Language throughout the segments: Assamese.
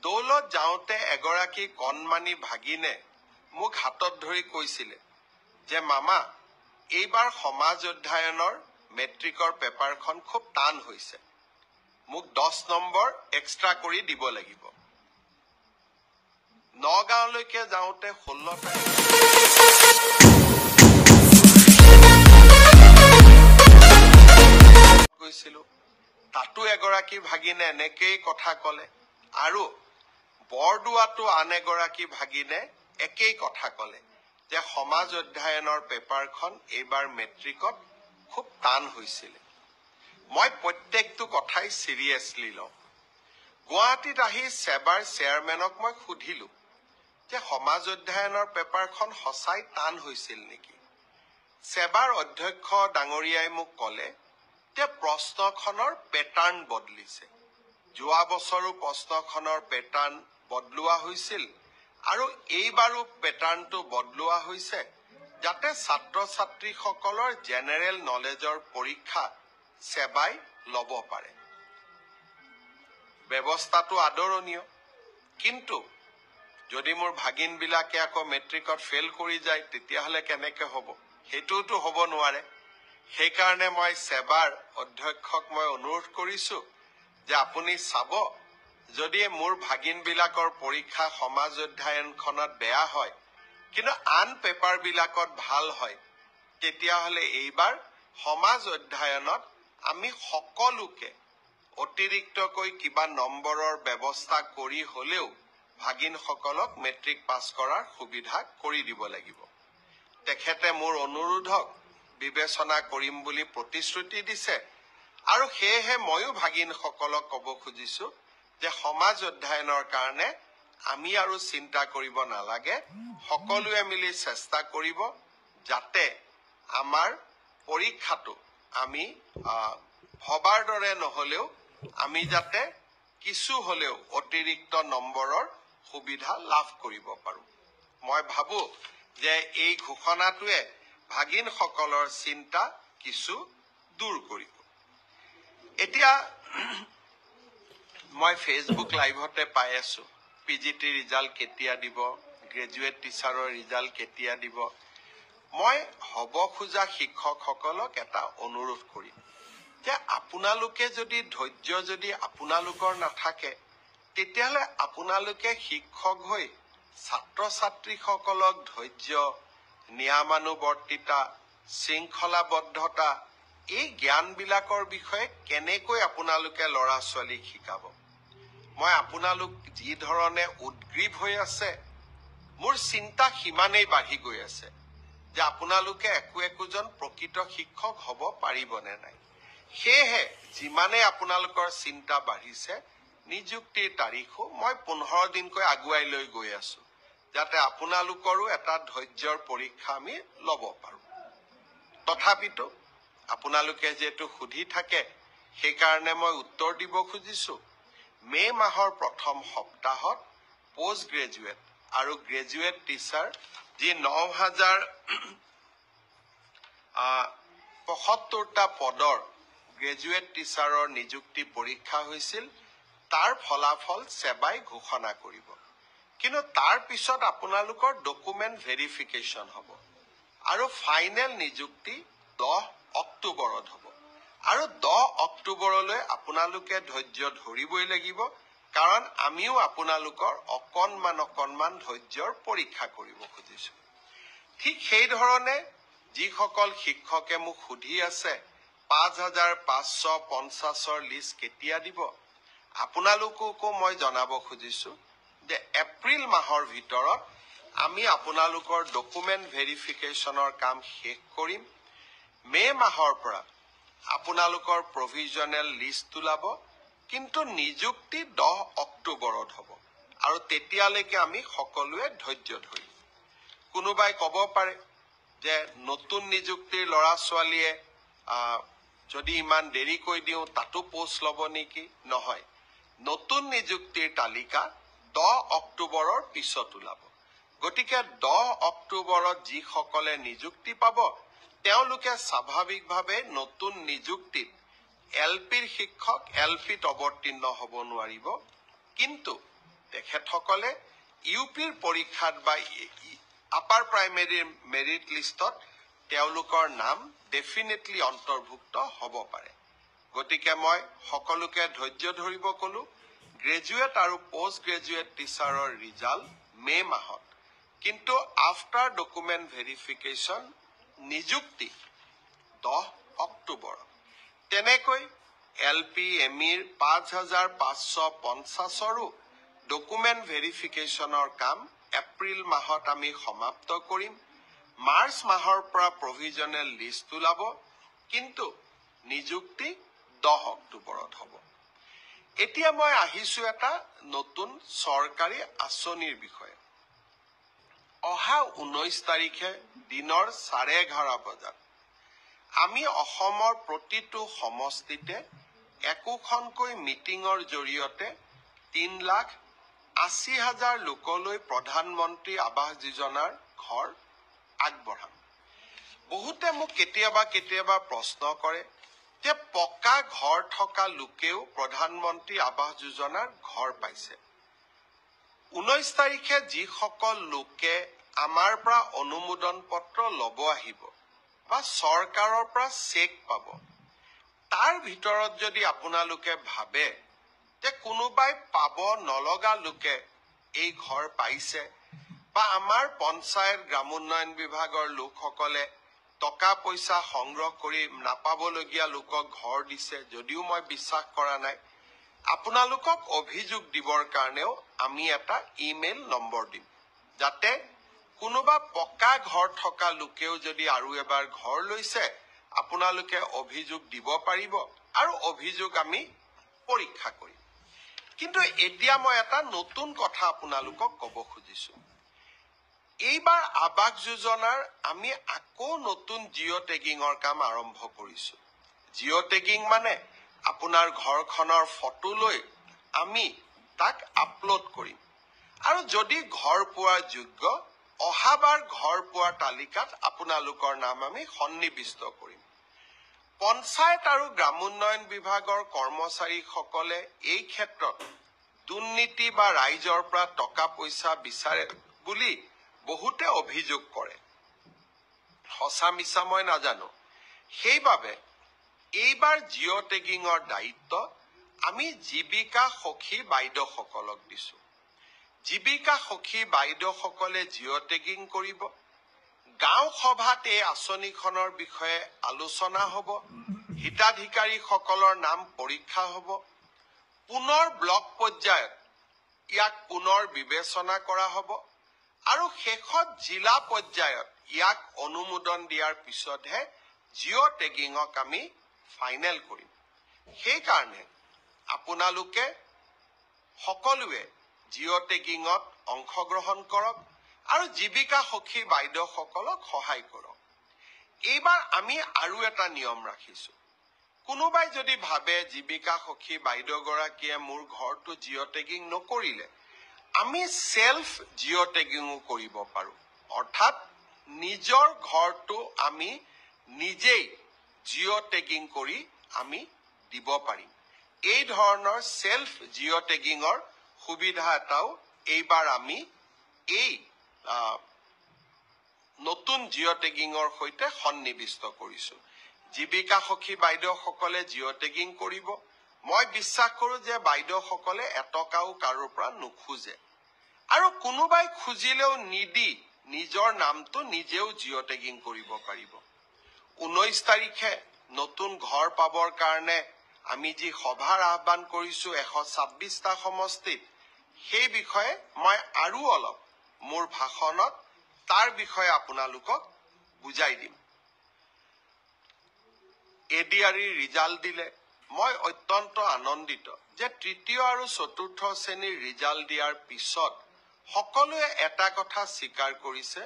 দৌলত যাওঁতে এগৰাকী কণমানি ভাগিনে মোক হাতত ধৰি কৈছিলে যে মামা এইবাৰ সমাজ অধ্যয়নৰ মেট্ৰিকৰ পেপাৰখন খুব টান হৈছে, মোক 10 নম্বৰ এক্সট্ৰা কৰি দিব লাগিব। নগাঁৱলৈকে যাওঁতে 16 গৈছিলো, তাতো এগৰাকী ভাগিনে এনেকেই কথা ক'লে আৰু বৰদোৱাতো আন এগৰাকী ভাগিনে একেই কথা ক'লে যে সমাজ অধ্যয়নৰ পেপাৰখন এইবাৰ মেট্ৰিকত খুব টান হৈছিল। মই প্ৰত্যেকটো কথাই সিৰিয়াছলি লওঁ। গুৱাহাটীত আহি সেবাৰ চেয়াৰমেনক মই সুধিলো যে সমাজ অধ্যয়নৰ পেপাৰখন সঁচাই টান হৈছিল নেকি। সেবাৰ অধ্যক্ষ ডাঙৰীয়াই মোক ক'লে যে প্ৰশ্নখনৰ পেটাৰ্ণ বদলিছে। যোৱা বছৰো প্ৰশ্নখনৰ পেটাৰ্ণ বদলোৱা হৈছিল আৰু এইবাৰো পেটাৰ্ণটো বদলোৱা হৈছে যাতে ছাত্ৰ ছাত্ৰীসকলৰ জেনেৰেল নলেজৰ পৰীক্ষা সেবাই ল'ব পাৰে। ব্যৱস্থাটো আদৰণীয়, কিন্তু যদি মোৰ ভাগিনবিলাকে আকৌ মেট্ৰিকত ফেইল কৰি যায় তেতিয়াহ'লে কেনেকৈ হ'ব? সেইটোতো হ'ব নোৱাৰে। সেইকাৰণে মই সেবাৰ অধ্যক্ষক মই অনুৰোধ কৰিছো যে আপুনি চাব, যদি মোৰ ভাগিনবিলাকৰ পৰীক্ষা সমাজ অধ্যয়নখনত বেয়া হয় কিন্তু আন পেপাৰবিলাকত ভাল হয়, তেতিয়াহ'লে এইবাৰ সমাজ অধ্যয়নত আমি সকলোকে অতিৰিক্তকৈ কিবা নম্বৰৰ ব্যৱস্থা কৰি হ'লেও ভাগিনসকলক মেট্ৰিক পাছ কৰাৰ সুবিধা কৰি দিব লাগিব। তেখেতে মোৰ অনুৰোধক বিবেচনা কৰিম বুলি প্ৰতিশ্ৰুতি দিছে আৰু সেয়েহে ময়ো ভাগিনসকলক ক'ব খুজিছো যে সমাজ অধ্যয়নৰ কাৰণে আমি আৰু চিন্তা কৰিব নালাগে, সকলোৱে মিলি চেষ্টা কৰিব যাতে আমাৰ পৰীক্ষাটো আমি ভবাৰ দৰে নহ'লেও আমি যাতে কিছু হ'লেও অতিৰিক্ত নম্বৰৰ সুবিধা লাভ কৰিব পাৰো। মই ভাবো যে এই ঘোষণাটোৱে ভাগিনসকলৰ চিন্তা কিছু দূৰ কৰিব। এতিয়া মই ফেচবুক লাইভতে পাই আছো পিজিটি ৰিজাল্ট কেতিয়া দিব, গ্ৰেজুৱেট টিচাৰৰ ৰিজাল্ট কেতিয়া দিব। মই হ'ব খোজা শিক্ষকসকলক এটা অনুৰোধ কৰিম যে আপোনালোকে যদি ধৈৰ্য যদি আপোনালোকৰ নাথাকে তেতিয়াহ'লে আপোনালোকে শিক্ষক হৈ ছাত্ৰ ছাত্ৰীসকলক ধৈৰ্য, নিয়মানুৱৰ্তিতা, শৃংখলাবদ্ধতা এই জ্ঞানবিলাকৰ বিষয়ে কেনেকৈ আপোনালোকে ল'ৰা ছোৱালীক শিকাব? মই আপোনালোক যি ধৰণে উদ্গ্ৰীৱ হৈ আছে, মোৰ চিন্তা সিমানেই বাঢ়ি গৈ আছে যে আপোনালোকে একোজন প্ৰকৃত শিক্ষক হ'ব পাৰিবনে নাই। সেয়েহে যিমানে আপোনালোকৰ চিন্তা বাঢ়িছে, নিযুক্তিৰ তাৰিখো মই 15 দিনকৈ আগুৱাই লৈ গৈ আছো যাতে আপোনালোকৰো এটা ধৈৰ্যৰ পৰীক্ষা আমি ল'ব পাৰো। তথাপিতো আপোনালোকে যিহেতু সুধি থাকে সেইকাৰণে মই উত্তৰ দিব খুজিছো। মে মাহৰ প্ৰথম সপ্তাহত পোষ্ট গ্ৰেজুৱেট আৰু গ্ৰেজুৱেট টিচাৰ যি 9075টা পদৰ গ্ৰেজুৱেট টিচাৰৰ নিযুক্তি পৰীক্ষা হৈছিল, তাৰ ফলাফল সেবাই ঘোষণা কৰিব। কিন্তু তাৰ পিছত আপোনালোকৰ ডকুমেণ্ট ভেৰিফিকেশ্যন হ'ব আৰু ফাইনেল নিযুক্তি 10 অক্টোবৰত হ'ব। আৰু 10 অক্টোবৰলৈ আপোনালোকে ধৈৰ্য ধৰিবই লাগিব, কাৰণ আমিও আপোনালোকৰ অকণমান ধৈৰ্যৰ পৰীক্ষা কৰিব খুজিছো। ঠিক সেই ধৰণে যিসকল শিক্ষকে মোক সুধি আছে 5550ৰ লিষ্ট কেতিয়া দিব, আপোনালোককো মই জনাব খুজিছো যে এপ্ৰিল মাহৰ ভিতৰত আমি আপোনালোকৰ ডকুমেণ্ট ভেৰিফিকেশ্যনৰ কাম শেষ কৰিম। মে মাহৰ পৰা আপোনালোকৰ প্ৰভিজনেল লিষ্ট ওলাব, কিন্তু নিযুক্তি 10 অক্টোবৰত হ'ব আৰু তেতিয়ালৈকে আমি সকলোৱে ধৈৰ্য ধৰিম। কোনোবাই ক'ব পাৰে যে নতুন নিযুক্তিৰ ল'ৰা ছোৱালীয়ে যদি ইমান দেৰিকৈ দিওঁ তাতো পোষ্ট ল'ব নেকি? নহয়, নতুন নিযুক্তিৰ তালিকা 10 অক্টোবৰৰ পিছত ওলাব। গতিকে 10 অক্টোবৰত যিসকলে নিযুক্তি পাব তেওঁলোকে স্বাভাৱিকভাৱে নতুন নিযুক্তিত এলপিৰ শিক্ষক এলপিত অৱতীৰ্ণ হ'ব নোৱাৰিব, কিন্তু তেখেতসকলে ইউপিৰ পৰীক্ষাত বা আপাৰ প্ৰাইমেৰীৰ মেৰিট লিষ্টত তেওঁলোকৰ নাম ডেফিনেটলি অন্তৰ্ভুক্ত হ'ব পাৰে। গতিকে মই সকলোকে ধৈৰ্য ধৰিব ক'লো। গ্ৰেজুৱেট আৰু পোষ্ট গ্ৰেজুৱেট টিচাৰৰ ৰিজাল্ট মে মাহত, কিন্তু আফটাৰ ডকুমেণ্ট ভেৰিফিকেশ্যন নিযুক্তি 10 অক্টোবৰ। তেনেকৈ LP MEৰ 5,550ৰো ডকুমেণ্ট ভেৰিফিকেশ্যনৰ কাম এপ্ৰিল মাহত আমি সমাপ্ত কৰিম। মাৰ্চ মাহৰ পৰা প্ৰভিজনেল লিষ্ট ওলাব, কিন্তু নিযুক্তি 10 অক্টোবৰত হ'ব। এতিয়া মই আহিছো এটা নতুন চৰকাৰী আঁচনিৰ বিষয়ে। অহা 19 তাৰিখে দিনৰ 11:30 বজাত আমি অসমৰ প্ৰতিটো সমষ্টিতে একোখনকৈ মিটিঙৰ জৰিয়তে 3,80,000 লোকলৈ প্ৰধানমন্ত্ৰী আৱাস যোজনাৰ ঘৰ আগবঢ়াম। বহুতে মোক কেতিয়াবা প্ৰশ্ন কৰে যে পকা ঘৰ থকা লোকেও প্ৰধানমন্ত্ৰী আৱাস যোজনাৰ ঘৰ পাইছে। 19 তাৰিখে যিসকল লোকে আমাৰ পৰা অনুমোদন পত্ৰ ল'ব আহিব বা চৰকাৰৰ পৰা চেক পাব, তাৰ ভিতৰত যদি আপোনালোকে ভাবে যে কোনোবাই পাব নলগা লোকে এই ঘৰ পাইছে বা আমাৰ পঞ্চায়ত গ্ৰামোন্নয়ন বিভাগৰ লোকসকলে টকা পইচা সংগ্ৰহ কৰি নাপাবলগীয়া লোকক ঘৰ দিছে, যদিও মই বিশ্বাস কৰা নাই, আপোনালোকক অভিযোগ দিবৰ কাৰণেও আমি এটা ইমেইল নম্বৰ দিম, যাতে কোনোবা পকা ঘৰ থকা লোকেও যদি আৰু এবাৰ ঘৰ লৈছে আপোনালোকে অভিযোগ দিব পাৰিব আৰু অভিযোগ আমি পৰীক্ষা কৰিম। কিন্তু এতিয়া মই এটা নতুন কথা আপোনালোকক ক'ব খুজিছো। এইবাৰ আৱাস যোজনাৰ আমি আকৌ নতুন জিঅ' টেগিঙৰ কাম আৰম্ভ কৰিছো। জিঅ' টেগিং মানে আপোনাৰ ঘৰখনৰ ফটো লৈ আমি তাক আপলোড কৰিম আৰু যদি ঘৰ পোৱাৰ যোগ্য, অহাবাৰ ঘৰ পোৱাৰ তালিকাত আপোনালোকৰ নাম আমি সন্নিৱিষ্ট কৰিম। পঞ্চায়ত আৰু গ্ৰামোন্নয়ন বিভাগৰ কৰ্মচাৰীসকলে এই ক্ষেত্ৰত দুৰ্নীতি বা ৰাইজৰ পৰা টকা পইচা বিচাৰে বুলি বহুতে অভিযোগ কৰে। সঁচা মিছা মই নাজানো। সেইবাবে এইবাৰ জিঅ' টেগিঙৰ দায়িত্ব আমি জীৱিকা সখী বাইদেউসকলক দিছো। জীৱিকা সখী বাইদেউসকলে জিঅ' টেগিং কৰিব। গাঁও সভাত এই আঁচনিখনৰ বিষয়ে আলোচনা হ'ব। হিতাধিকাৰীসকলৰ নাম পৰীক্ষা হ'ব। পুনৰ ব্লক পৰ্যায়ত ইয়াক পুনৰ বিবেচনা কৰা হ'ব আৰু শেষত জিলা পৰ্যায়ত ইয়াক অনুমোদন দিয়াৰ পিছতহে জিঅ' টেগিঙক আমি ফাইনেল কৰিম। সেইকাৰণে আপোনালোকে সকলোৱে জিঅ' টেগিঙত অংশগ্ৰহণ কৰক আৰু জীৱিকা সখী বাইদেউসকলক সহায় কৰক। এইবাৰ আমি আৰু এটা নিয়ম ৰাখিছো। কোনোবাই যদি ভাবে জীৱিকা সখী বাইদেউগৰাকীয়ে মোৰ ঘৰটো জিঅ' টেগিং নকৰিলে, আমি সেলফ জিঅ' টেগিঙো কৰিব পাৰো। অৰ্থাৎ নিজৰ ঘৰটো আমি নিজেই জিঅ' টেগিং কৰি আমি দিব পাৰিম। এই ধৰণৰ সেলফ জিঅ' টেগিঙৰ সুবিধা এটাও এইবাৰ আমি এই নতুন জিঅ' টেগিঙৰ সৈতে সন্নিৱিষ্ট কৰিছো। জীৱিকা সখী বাইদেউসকলে জিঅ' টেগিং কৰিব। মই বিশ্বাস কৰো যে বাইদেউসকলে এটকাও কাৰো পৰা নোখোজে আৰু কোনোবাই খুজিলেও নিদি নিজৰ নামটো নিজেও জিঅ' টেগিং কৰিব পাৰিব। 19 তাৰিখে নতুন ঘৰ পাবৰ কাৰণে আমি যি সভাৰ আহ্বান কৰিছো 126টা সমষ্টিত, সেই বিষয়ে মই আৰু অলপ মোৰ ভাষণত তাৰ বিষয়ে আপোনালোকক বুজাই দিম। এডিআৰিৰ ৰিজাল্ট দিলে মই অত্যন্ত আনন্দিত যে তৃতীয় আৰু চতুৰ্থ শ্ৰেণীৰ ৰিজাল্ট দিয়াৰ পিছত সকলোৱে এটা কথা স্বীকাৰ কৰিছে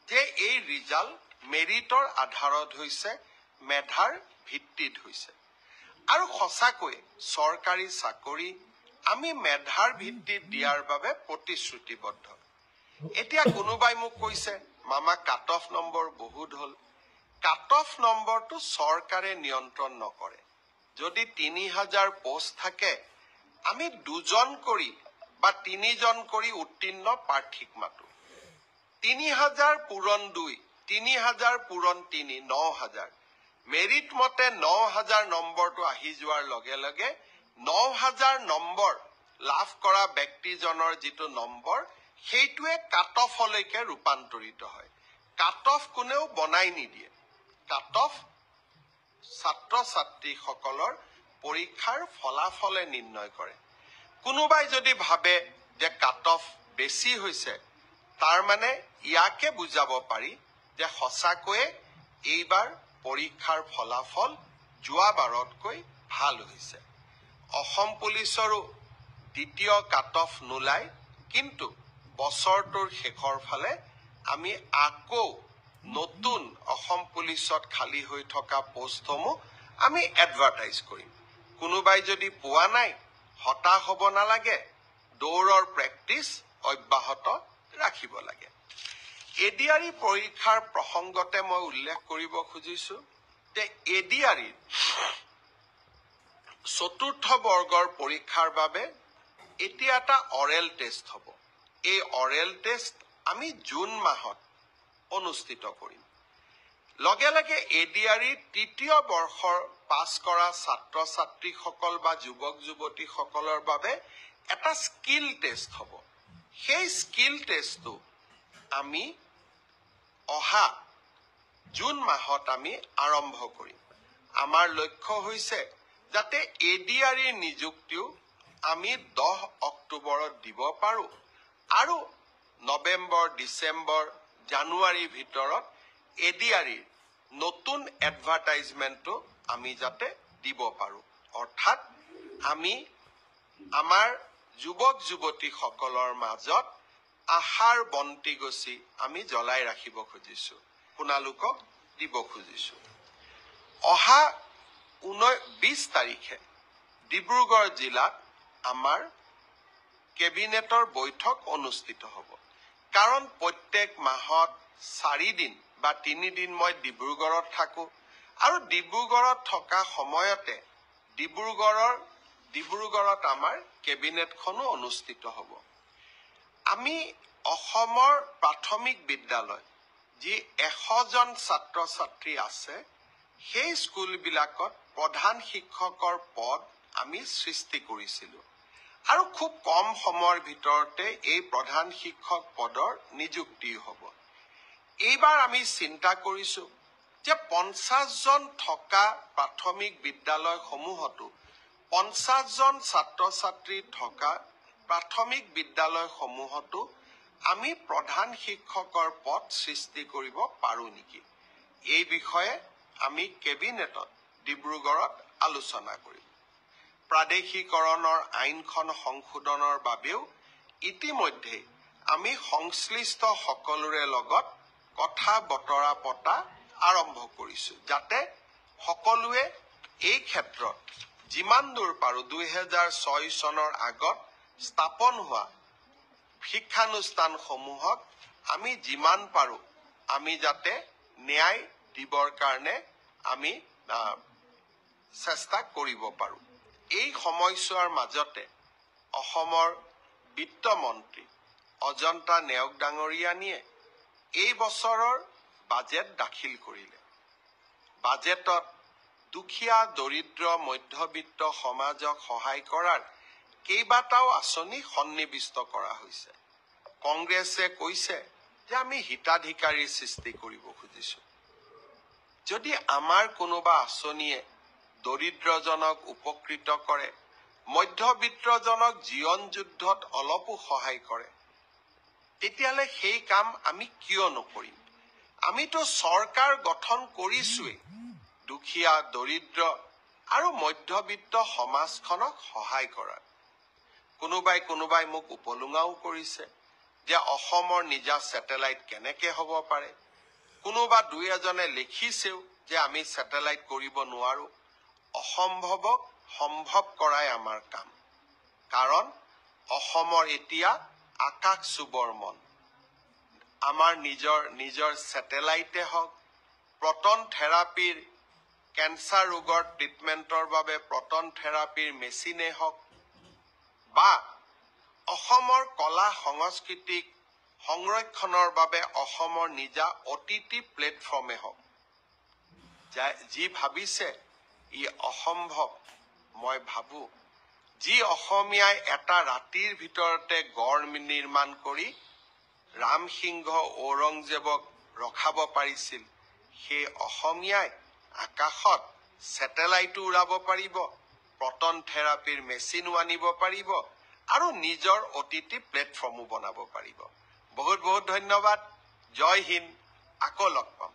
যে এই ৰিজাল্ট মেৰিটৰ আধাৰত হৈছে, মেধাৰ ভিত্তিত হৈছে। আৰু সঁচাকৈ চৰকাৰী চাকৰি আমি মেধাৰ ভিত্তিত দিয়াৰ বাবে প্ৰতিশ্ৰুতিবদ্ধ। এতিয়া কোনোবাই মোক কৈছে, মামা কাট অফ নম্বৰ বহুত হ'ল। কাট অফ নম্বৰটো চৰকাৰে নিয়ন্ত্ৰণ নকৰে। যদি 3,000 পোষ্ট থাকে, আমি 2জন কৰি বা 3 জন কৰি উত্তীৰ্ণ প্ৰাৰ্থীক মাতো। 3000 পূৰণ 2, 3000 পূৰণ 3, 9000। মেৰিট মতে 9000 নম্বৰটো আহি যোৱাৰ লগে লগে 9000 নম্বৰ লাভ কৰা ব্যক্তিজনৰ যিটো নম্বৰ সেইটোৱে কাট অফলৈকে ৰূপান্তৰিত হয়। কাট অফ কোনেও বনাই নিদিয়ে। কাট অফ ছাত্ৰ ছাত্ৰীসকলৰ পৰীক্ষাৰ ফলাফলে নিৰ্ণয় কৰে। কোনোবাই যদি ভাবে যে কাট অফ বেছি হৈছে, তাৰ মানে ইয়াকে বুজাব পাৰি যে সঁচাকৈয়ে এইবাৰ পৰীক্ষাৰ ফলাফল যোৱাবাৰতকৈ ভাল হৈছে। অসম পুলিচৰো দ্বিতীয় কাট অফ নোলায়, কিন্তু বছৰটোৰ শেষৰ ফালে আমি আকৌ নতুন অসম পুলিচত খালী হৈ থকা পোষ্টসমূহ আমি এডভাৰটাইজ কৰিম। কোনোবাই যদি পোৱা নাই, হতাশ হ'ব নালাগে, দৌৰৰ প্ৰেক্টিচ অব্যাহত ৰাখিব লাগে। এডিআৰই পৰীক্ষাৰ প্ৰসংগতে মই উল্লেখ কৰিব খুজিছো যে এডিআৰইৰ 4ৰ্থ বৰ্গৰ পৰীক্ষাৰ বাবে এতিয়া এটা অৰেল টেষ্ট হ'ব। এই অৰেল টেষ্ট আমি জুন মাহত অনুষ্ঠিত কৰিম। লগে লগে এডিআৰইৰ 3য় বৰ্ষৰ পাছ কৰা ছাত্ৰ ছাত্ৰীসকল বা যুৱক যুৱতীসকলৰ বাবে এটা স্কিল টেষ্ট হ'ব। সেই স্কিল টেষ্টটো আমি অহা জুন মাহত আমি আৰম্ভ কৰিম। আমাৰ লক্ষ্য হৈছে যাতে এডিআৰইৰ নিযুক্তিও আমি 10 অক্টোবৰত দিব পাৰো আৰু নৱেম্বৰ, ডিচেম্বৰ, জানুৱাৰীৰ ভিতৰত এডিআৰইৰ নতুন এডভাৰটাইজমেণ্টটো আমি যাতে দিব পাৰো। অৰ্থাৎ আমি আমাৰ যুৱক যুৱতীসকলৰ মাজত আশাৰ বন্তি গছি আমি জ্বলাই ৰাখিব খুজিছো, আপোনালোকক দিব খুজিছো। অহা 20 তাৰিখে ডিব্ৰুগড় জিলাত আমাৰ কেবিনেটৰ বৈঠক অনুষ্ঠিত হ'ব। কাৰণ প্ৰত্যেক মাহত 4 দিন বা 3 দিন মই ডিব্ৰুগড়ত থাকো আৰু ডিব্ৰুগড়ত থকা সময়তে ডিব্ৰুগড়ত আমাৰ কেবিনেটখনো অনুষ্ঠিত হ'ব। আমি অসমৰ প্ৰাথমিক বিদ্যালয় যি 100 জন ছাত্ৰ ছাত্ৰী আছে, সেই স্কুলবিলাকত প্ৰধান শিক্ষকৰ পদ আমি সৃষ্টি কৰিছিলো আৰু খুব কম সময়ৰ ভিতৰতে এই প্ৰধান শিক্ষক পদৰ নিযুক্তি হ'ব। এইবাৰ আমি চিন্তা কৰিছো যে 50 জন থকা প্ৰাথমিক বিদ্যালয়সমূহতো 50 জন ছাত্ৰ ছাত্ৰী থকা প্ৰাথমিক বিদ্যালয়সমূহতো আমি প্ৰধান শিক্ষকৰ পদ সৃষ্টি কৰিব পাৰো নেকি? এই বিষয়ে আমি কেবিনেটত ডিব্ৰুগড়ত আলোচনা কৰিম। প্ৰাদেশিকৰণৰ আইনখন সংশোধনৰ বাবেও ইতিমধ্যে আমি সংশ্লিষ্ট সকলোৰে লগত কথা বতৰা পতা আৰম্ভ কৰিছো, যাতে সকলোৱে এই ক্ষেত্ৰত যিমান দূৰ পাৰো 2006 চনৰ আগত স্থাপন হোৱা শিক্ষানুষ্ঠানসমূহক আমি যিমান পাৰো আমি যাতে ন্যায় দিবৰ কাৰণে আমি চেষ্টা কৰিব পাৰো। এই সময়ছোৱাৰ মাজতে অসমৰ বিত্তমন্ত্ৰী অজন্তা নেওগ ডাঙৰীয়ানীয়ে এই বছৰৰ বাজেট দাখিল কৰিলে। বাজেটত দুখীয়া, দৰিদ্ৰ, মধ্যবিত্ত সমাজক সহায় কৰাৰ কেইবাটাও আঁচনি সন্নিৱিষ্ট কৰা হৈছে। কংগ্ৰেছে কৈছে যে আমি হিতাধিকাৰীৰ সৃষ্টি কৰিব খুজিছো। যদি আমাৰ কোনোবা আঁচনিয়ে দৰিদ্ৰজনক উপকৃত কৰে, মধ্যবিত্তজনক জীৱন যুদ্ধত অলপো সহায় কৰে, তেতিয়াহ'লে সেই কাম আমি কিয় নকৰিম? আমিতো চৰকাৰ গঠন কৰিছোৱেই দুখীয়া, দৰিদ্ৰ আৰু মধ্যবিত্ত সমাজখনক সহায় কৰাৰ। কোনোবাই মোক উপলুঙাও কৰিছে যে অসমৰ নিজা ছেটেলাইট কেনেকে হ'ব পাৰে। কোনোবা দুই এজনে লিখিছেও যে আমি ছেটেলাইট কৰিব নোৱাৰো। অসম্ভৱক সম্ভৱ কৰাই আমাৰ কাম। কাৰণ অসমৰ এতিয়া আকাশ চুবৰ মন। আমাৰ নিজৰ ছেটেলাইটে হওক, প্ৰটন থেৰাপিৰ কেঞ্চাৰ ৰোগৰ ট্ৰিটমেণ্টৰ বাবে প্ৰটন থেৰাপিৰ মেচিনে হওক বা অসমৰ কলা সংস্কৃতিক সংৰক্ষণৰ বাবে অসমৰ নিজা অতিথি প্লেটফৰ্মে হওক। যি ভাবিছে ই অসম্ভৱ মই ভাবো। যি অসমীয়াই এটা ৰাতিৰ ভিতৰতে গড় নিৰ্মাণ কৰি ৰামসিংহ ঔৰংজেবক ৰখাব পাৰিছিল, সেই অসমীয়াই আকাশত ছেটেলাইটো উৰাব পাৰিব, প্ৰটন থেৰাপিৰ মেচিনো আনিব পাৰিব আৰু নিজৰ অতিথি প্লেটফৰ্মো বনাব পাৰিব। বহুত বহুত ধন্যবাদ। জয় হিন্দ। আকৌ লগ পাম।